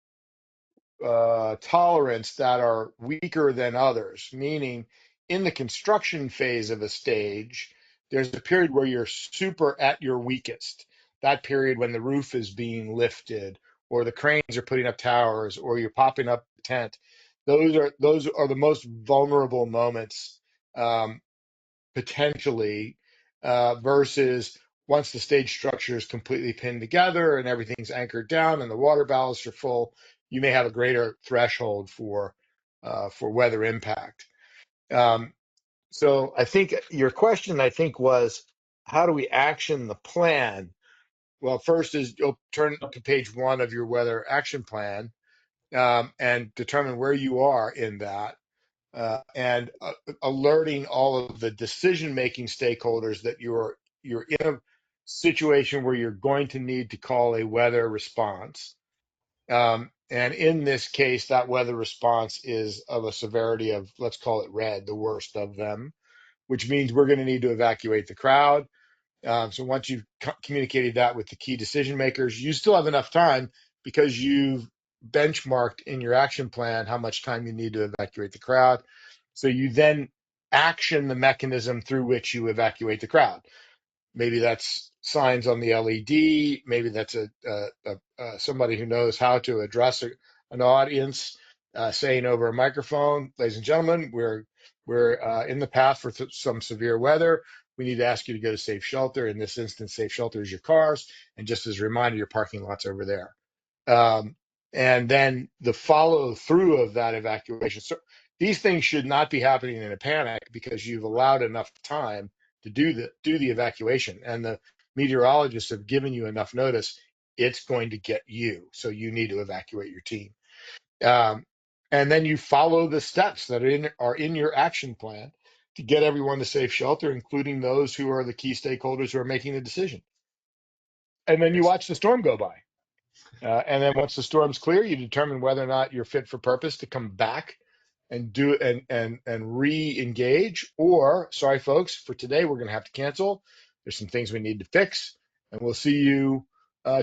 tolerance that are weaker than others. Meaning, in the construction phase of a stage, there's a period where you're super at your weakest. That period when the roof is being lifted, or the cranes are putting up towers, or you're popping up the tent. Those are the most vulnerable moments, potentially, versus once the stage structure is completely pinned together and everything's anchored down and the water ballasts are full, you may have a greater threshold for weather impact. So I think your question, I think, was how do we action the plan? Well, first is you'll turn to page 1 of your weather action plan, and determine where you are in that, and alerting all of the decision-making stakeholders that you're in a situation where you're going to need to call a weather response. And in this case, that weather response is of a severity of, let's call it red, the worst of them, which means we're going to need to evacuate the crowd. So once you've communicated that with the key decision makers, you still have enough time because you've benchmarked in your action plan how much time you need to evacuate the crowd. So you then action the mechanism through which you evacuate the crowd. Maybe that's signs on the LED. Maybe that's somebody who knows how to address an audience, saying over a microphone, "Ladies and gentlemen, we're in the path for some severe weather. We need to ask you to go to safe shelter. In this instance, safe shelter is your cars, and just as a reminder, your parking lot's over there." Um, and then the follow through of that evacuation. So these things should not be happening in a panic because you've allowed enough time to do the evacuation, and the meteorologists have given you enough notice. It's going to get you, so you need to evacuate your team. Um, and then you follow the steps that are in your action plan to get everyone to safe shelter, including those who are the key stakeholders who are making the decision. And then you watch the storm go by. And then once the storm's clear, you determine whether or not you're fit for purpose to come back and do and re-engage. Or, sorry, folks, for today we're going to have to cancel. There's some things we need to fix, and we'll see you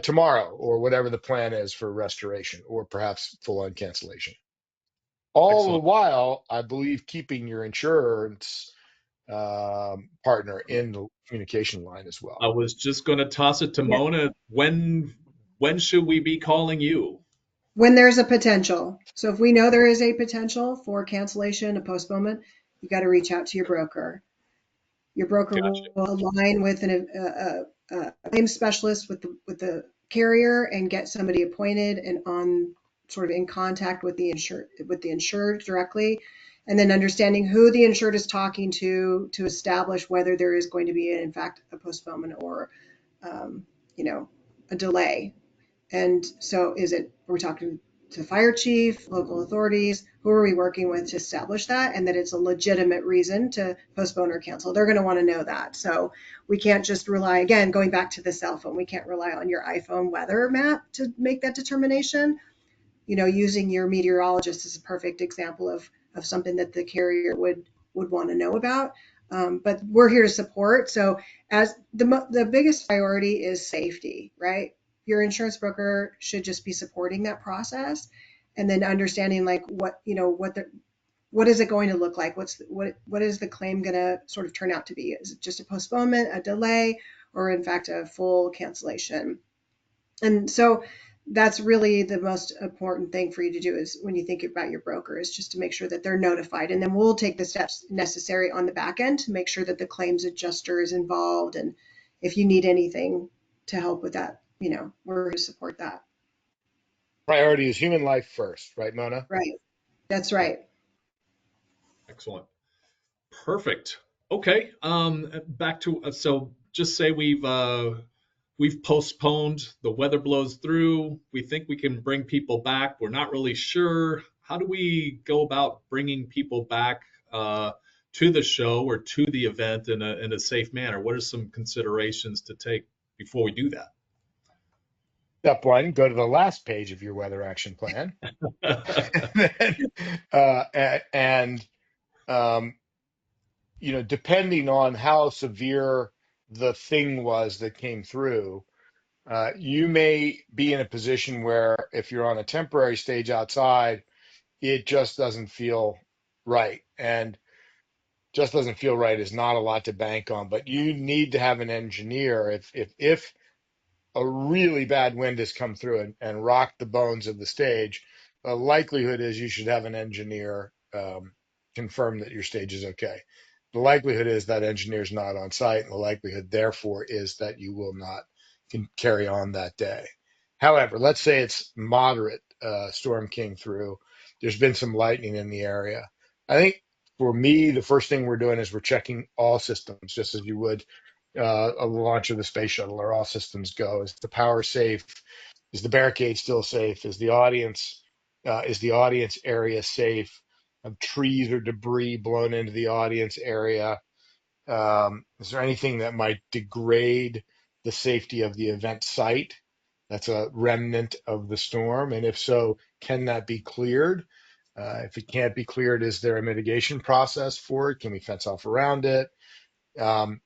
tomorrow, or whatever the plan is for restoration, or perhaps full-on cancellation. All the Excellent. while, I believe, keeping your insurance partner in the communication line as well. I was just going to toss it to Yeah. Mona. When should we be calling you? When there's a potential. So if we know there is a potential for cancellation, a postponement, you got to reach out to your broker. Your broker Gotcha. will align with a claims specialist with the carrier and get somebody appointed and on sort of in contact with the insured directly, and then understanding who the insured is talking to establish whether there is going to be in fact a postponement or um, a delay. And so are we talking to the fire chief, local authorities? Who are we working with to establish that and that it's a legitimate reason to postpone or cancel? They're going to want to know that. So we can't just rely, again, going back to the cell phone, we can't rely on your iPhone weather map to make that determination. Using your meteorologist is a perfect example of something that the carrier would want to know about. But we're here to support. So as the biggest priority is safety, right? Your insurance broker should just be supporting that process and then understanding like what is it going to look like? What is the claim going to sort of turn out to be? Is it just a postponement, a delay, or in fact a full cancellation? And so that's really the most important thing for you to do is when you think about your broker is just to make sure that they're notified. And then we'll take the steps necessary on the back end to make sure that the claims adjuster is involved. And if you need anything to help with that, we're going to support that. Priority is human life first, right, Mona? Right. That's right. Excellent. Perfect. Okay. Back to so just say we've postponed. The weather blows through. We think we can bring people back. We're not really sure. How do we go about bringing people back to the show or to the event in a safe manner? What are some considerations to take before we do Step one, go to the last page of your weather action plan. that? And um, depending on how severe the thing was that came through, you may be in a position where if you're on a temporary stage outside, it just doesn't feel right. And just doesn't feel right is not a lot to bank on, but you need to have an engineer. If a really bad wind has come through and rocked the bones of the stage, the likelihood is you should have an engineer confirm that your stage is okay. The likelihood is that engineer is not on site, and the likelihood, therefore, is that you will not carry on that day. However, let's say it's moderate storm came through. There's been some lightning in the area. I think for me, the first thing we're doing is we're checking all systems, just as you would a launch of the space shuttle. Are all systems go? Is the power safe? Is the barricade still safe? Is the audience area safe? Have trees or debris blown into the audience area? Is there anything that might degrade the safety of the event site? That's a remnant of the storm, and if so, can that be cleared? If it can't be cleared, is there a mitigation process for it? Can we fence off around it? Um,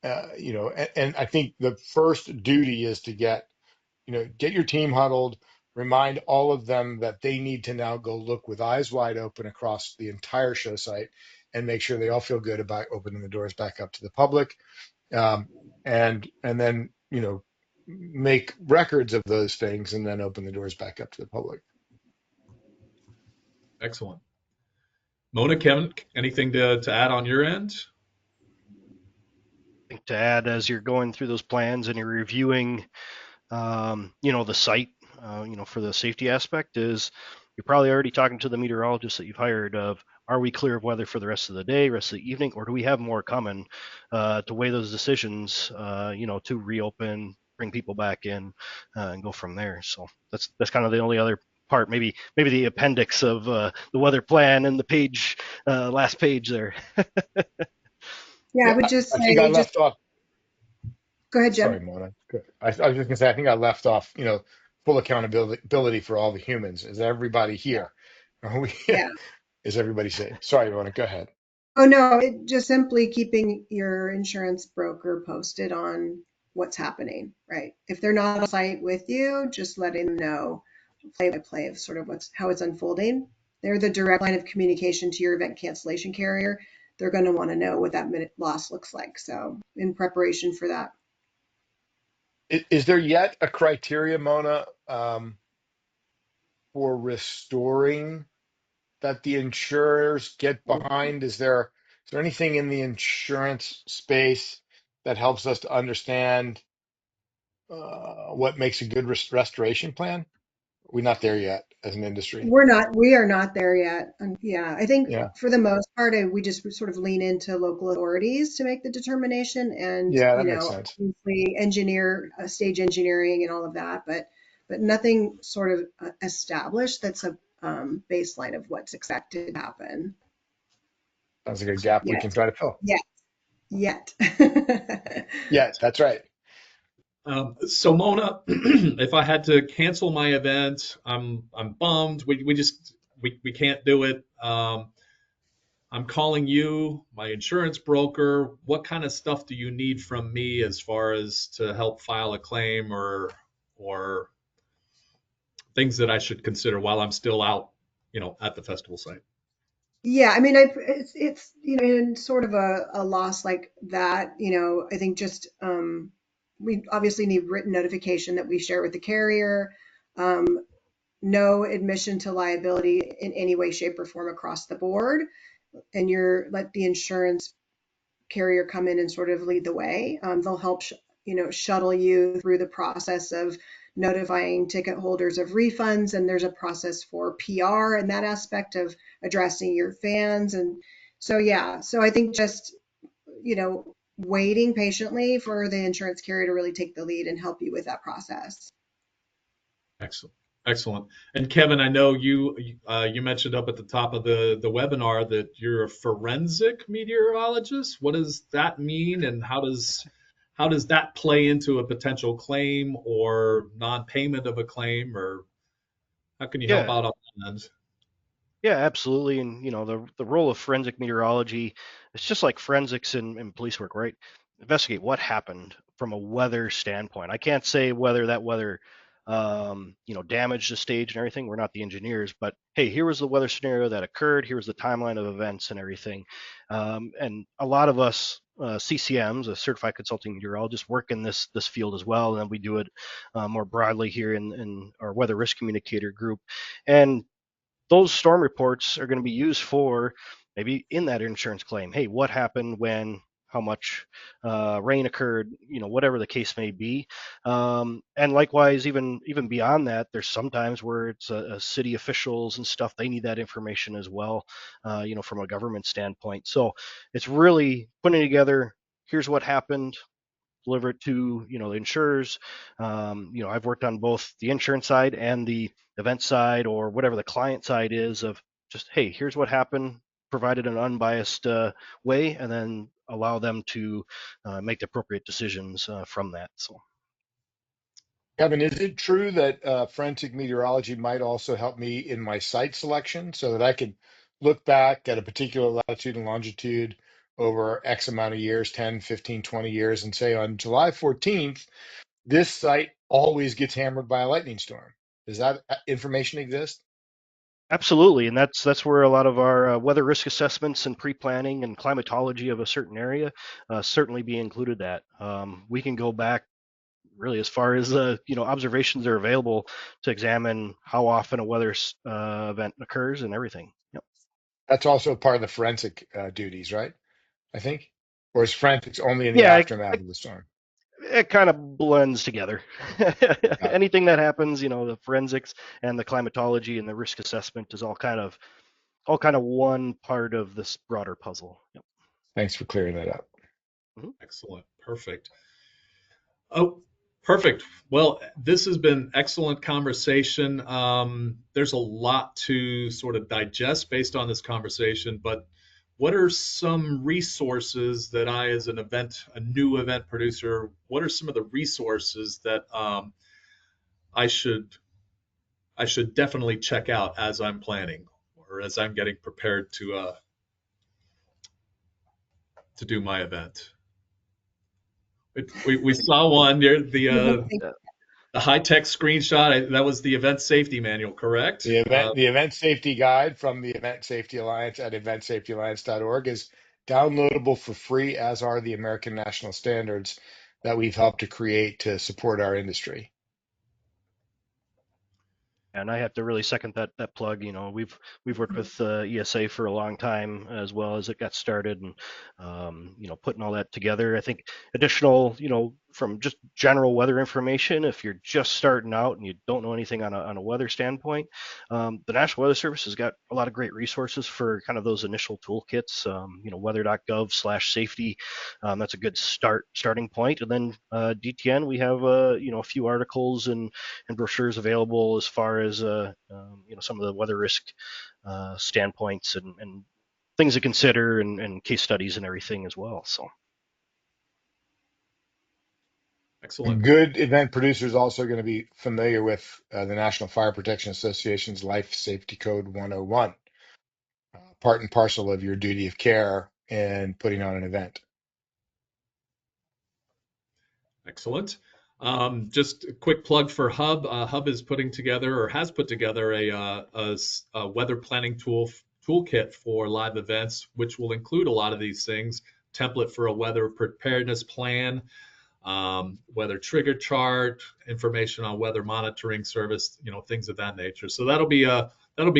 and I think the first duty is to get your team huddled, remind all of them that they need to now go look with eyes wide open across the entire show site and make sure they all feel good about opening the doors back up to the public. Um, and then, make records of those things and then open the doors back up to the public. Excellent. Mona, Kevin, anything to add on your end? I think to add, as you're going through those plans and you're reviewing, the site, for the safety aspect, is you're probably already talking to the meteorologist that you've hired of, are we clear of weather for the rest of the day, rest of the evening, or do we have more coming, to weigh those decisions, to reopen, bring people back in, and go from there. So that's kind of the only other part, maybe the appendix of the weather plan and the page, last page there. Yeah, I Yeah, would just I think I say, just left off. go ahead, Sorry, Jim. Mona. Good. I was just gonna say, I think I left off, full accountability for all the humans. Is everybody here? Are we, Yeah. is everybody safe? Sorry, Mona, go ahead. Oh, no, just simply keeping your insurance broker posted on what's happening, right? If they're not on site with you, just letting them know play by play of sort of how it's unfolding. They're the direct line of communication to your event cancellation carrier. They're going to want to know what that minute loss looks like. So in preparation for that. Is there yet a criteria, Mona, for restoring that the insurers get behind? Is there anything in the insurance space that helps us to understand what makes a good restoration plan? We're not there yet as an industry. We are not there yet. And yeah, I think Yeah. for the most part, we just sort of lean into local authorities to make the determination and, Yeah, that makes sense. obviously stage engineering and all of that, but nothing sort of established that's a baseline of what's expected to happen Sounds like a gap we yet, can try to fill. yet, yet. Yeah, that's right. So Mona, if I had to cancel my event, I'm bummed. We can't do it. I'm calling you, my insurance broker. What kind of stuff do you need from me as far as to help file a claim or things that I should consider while I'm still out, at the festival site? Yeah, I mean, it's in sort of a loss like that, I think just we obviously need written notification that we share with the carrier, um, no admission to liability in any way, shape, or form across the board, and let the insurance carrier come in and sort of lead the way. They'll help, shuttle you through the process of notifying ticket holders of refunds. And there's a process for PR and that aspect of addressing your fans. And so, yeah, so I think just, waiting patiently for the insurance carrier to really take the lead and help you with that process. Excellent. Excellent. And Kevin, I know you mentioned up at the top of the webinar that you're a forensic meteorologist. What does that mean, and how does that play into a potential claim or non-payment of a claim, or how can you help Yeah, out on that end? Yeah, absolutely. And the role of forensic meteorology, it's just like forensics in police work, right? Investigate what happened from a weather standpoint. I can't say whether that weather, damaged the stage and everything. We're not the engineers, but hey, here was the weather scenario that occurred. Here was the timeline of events and everything. And a lot of us CCMs, a certified consulting meteorologists, work in this field as well, and then we do it more broadly here in our weather risk communicator group. And those storm reports are going to be used for maybe in that insurance claim. Hey, what happened when? How much rain occurred? Whatever the case may be. And likewise, even beyond that, there's sometimes where it's city officials and stuff. They need that information as well. From a government standpoint. So it's really putting together. Here's what happened, deliver it to the insurers. I've worked on both the insurance side and the event side, or whatever the client side is, of just, hey, here's what happened, provided an unbiased way, and then allow them to make the appropriate decisions from that. So Kevin, is it true that forensic meteorology might also help me in my site selection so that I can look back at a particular latitude and longitude over X amount of years, 10, 15, 20 years, and say on July 14th, this site always gets hammered by a lightning storm? Does that information exist? Absolutely, and that's where a lot of our weather risk assessments and pre-planning and climatology of a certain area certainly be included. That we can go back really as far as observations are available to examine how often a weather event occurs and everything. Yep. That's also part of the forensic duties, right? I think, or is forensics only in the Yeah, aftermath of the storm? it kind of blends together. Got it. Anything that happens, the forensics and the climatology and the risk assessment is all kind of one part of this broader puzzle. Yep. Thanks for clearing that up. Mhm. Excellent. Perfect. Oh, perfect. Well, this has been excellent conversation. There's a lot to sort of digest based on this conversation, but what are some resources that I, as a new event producer, what are some of the resources that I should I should definitely check out as I'm planning or as I'm getting prepared to do my event? We saw one near Yeah. the high tech screenshot. That was the event safety manual, correct? The event safety guide from the Event Safety Alliance at eventsafetyalliance.org is downloadable for free, as are the American National Standards that we've helped to create to support our industry. And I have to really second that plug. We've worked with ESA for a long time as well as it got started, and putting all that together. I think additional, from just general weather information. If you're just starting out and you don't know anything on a weather standpoint, the National Weather Service has got a lot of great resources for kind of those initial toolkits. Weather.gov/safety. That's a good starting point. And then DTN, we have a few articles and brochures available as far as some of the weather risk standpoints and things to consider and case studies and everything as well. So Excellent. Good event producers also going to be familiar with the National Fire Protection Association's Life Safety Code 101, part and parcel of your duty of care in putting on an event. Excellent. Just a quick plug for Hub. Hub is putting together or has put together a weather planning toolkit for live events, which will include a lot of these things. Template for a weather preparedness plan, weather trigger chart, information on weather monitoring service, things of that nature. So that'll be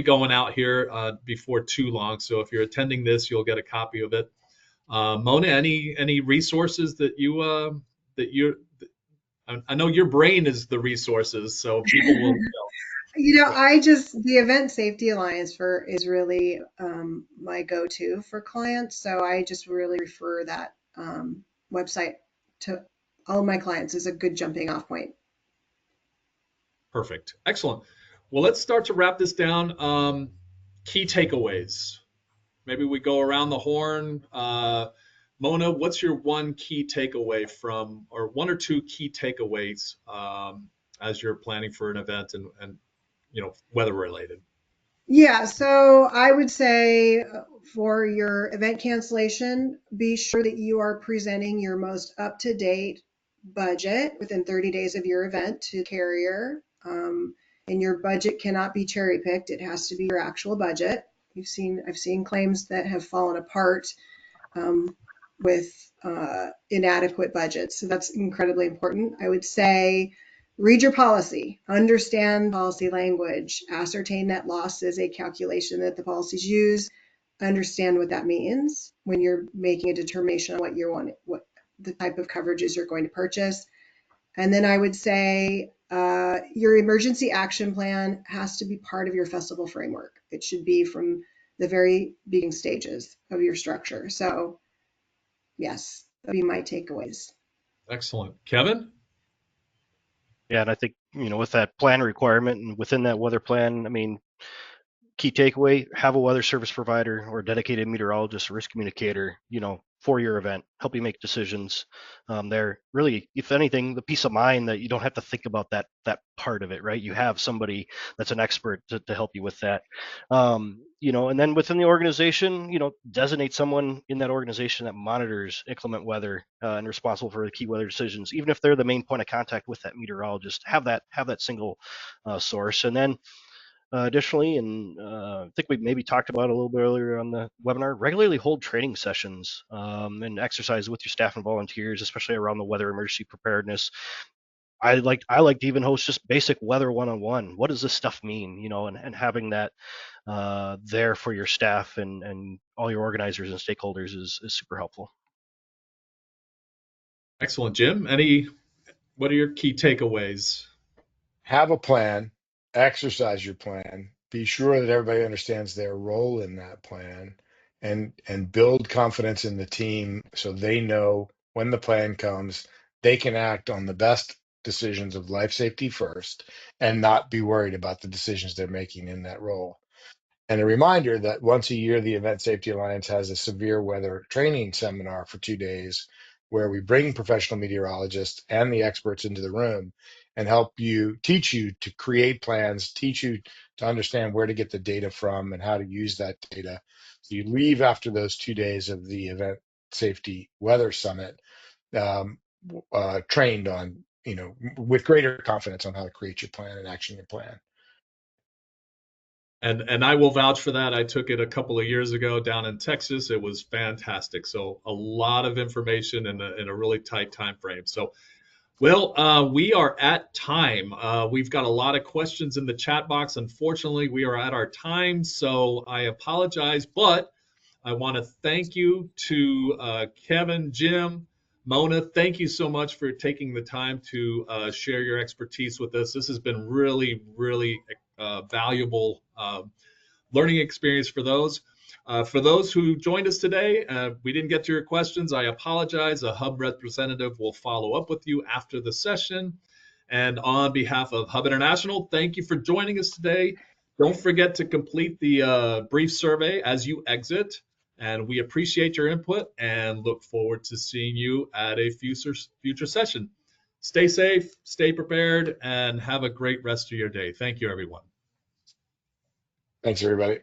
going out here before too long. So if you're attending this, you'll get a copy of it. Mona, any resources that you I know your brain is the resources, so people will. The Event Safety Alliance is really my go-to for clients. So I just really refer that website to all of my clients as a good jumping off point. Perfect. Excellent. Well, let's start to wrap this down. Key takeaways. Maybe we go around the horn. Mona, what's your one key takeaway or one or two key takeaways as you're planning for an event and weather related? Yeah, so I would say for your event cancellation, be sure that you are presenting your most up-to-date budget within 30 days of your event to carrier. And your budget cannot be cherry picked. It has to be your actual budget. I've seen claims that have fallen apart with inadequate budgets. So that's incredibly important. I would say read your policy, understand policy language, ascertain net loss is a calculation that the policies use, understand what that means when you're making a determination on what the type of coverages you're going to purchase. And then I would say your emergency action plan has to be part of your festival framework. It should be from the very beginning stages of your structure. So yes, that'd be my takeaways. Excellent. Kevin? yeah, and I think with that plan requirement and within that weather plan, I mean, key takeaway: have a weather service provider or a dedicated meteorologist, risk communicator, for your event, help you make decisions. They're really, if anything, the peace of mind that you don't have to think about that part of it, right? You have somebody that's an expert to help you with that. And then within the organization, designate someone in that organization that monitors inclement weather and responsible for the key weather decisions, even if they're the main point of contact with that meteorologist. Have that single source, and then Additionally, and I think we maybe talked about it a little bit earlier on the webinar, regularly hold training sessions and exercise with your staff and volunteers, especially around the weather emergency preparedness. I like to even host just basic weather one-on-one. What does this stuff mean? And having that there for your staff and all your organizers and stakeholders is super helpful. Excellent, Jim. What are your key takeaways? Have a plan, exercise your plan, be sure that everybody understands their role in that plan, and build confidence in the team so they know when the plan comes, they can act on the best decisions of life safety first and not be worried about the decisions they're making in that role. And a reminder that once a year, the Event Safety Alliance has a severe weather training seminar for 2 days where we bring professional meteorologists and the experts into the room and teach you to create plans, teach you to understand where to get the data from and how to use that data. So you leave after those 2 days of the Event Safety Weather Summit trained on, with greater confidence on how to create your plan and action your plan. And I will vouch for that. I took it a couple of years ago down in Texas. It was fantastic. So a lot of information in a really tight time frame. So, well, we are at time. We've got a lot of questions in the chat box. Unfortunately, we are at our time, so I apologize. But I want to thank you to Kevin, Jim, Mona. Thank you so much for taking the time to share your expertise with us. This has been really, really valuable learning experience for those. For those who joined us today, we didn't get to your questions. I apologize. A Hub representative will follow up with you after the session. And on behalf of Hub International, thank you for joining us today. Don't forget to complete the brief survey as you exit. And we appreciate your input and look forward to seeing you at a future session. Stay safe, stay prepared, and have a great rest of your day. Thank you, everyone. Thanks, everybody.